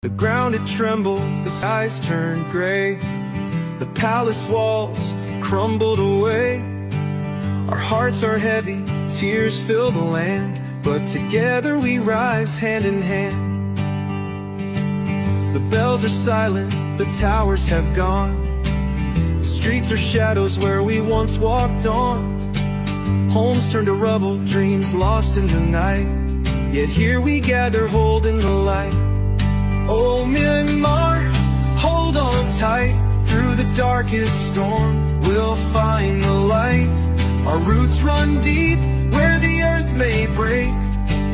The ground it trembled, the skies turned gray, the palace walls crumbled away. Our hearts are heavy, tears fill the land, but together we rise hand in hand. The bells are silent, the towers have gone, the streets are shadows where we once walked on. Homes turned to rubble, dreams lost in the night, yet here we gather holding the light. Oh Myanmar, hold on tight, through the darkest storm we'll find the light. Our roots run deep, where the earth may break,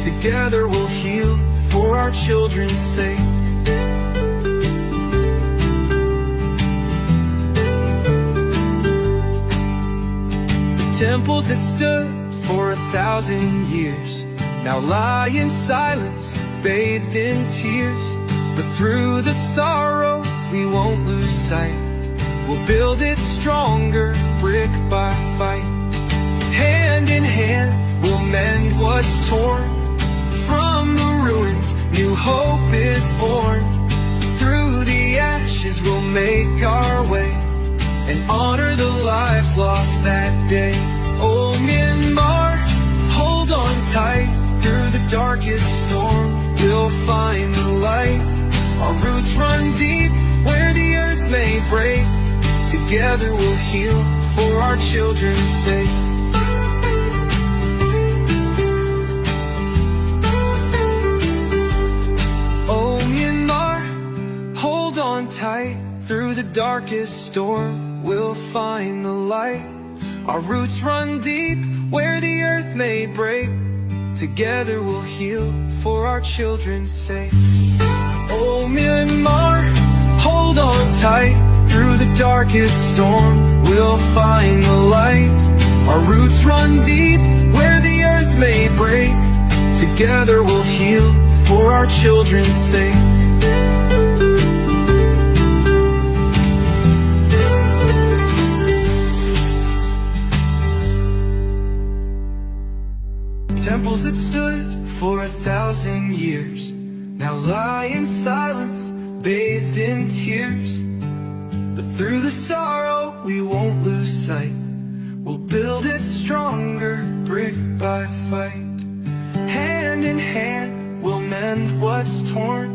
together we'll heal, for our children's sake. The temples that stood for 1,000 years now lie in silence, bathed in tears. But through the sorrow, we won't lose sight. We'll build it stronger, brick by fight. Hand in hand, we'll mend what's torn. From the ruins, new hope is born. Through the ashes, we'll make our way and honor the lives lost that day. Oh Myanmar, hold on tight, through the darkest storm we'll find the light. Our roots run deep, where the earth may break, together we'll heal, for our children's sake. Oh Myanmar, hold on tight, through the darkest storm we'll find the light. Our roots run deep, where the earth may break, together we'll heal, for our children's sake. Oh Myanmar, hold on tight, through the darkest storm we'll find the light. Our roots run deep, where the earth may break, together we'll heal, for our children's sake. Temples that stood for 1,000 years now lie in silence, bathed in tears. But through the sorrow, we won't lose sight. We'll build it stronger, brick by fight. Hand in hand, we'll mend what's torn.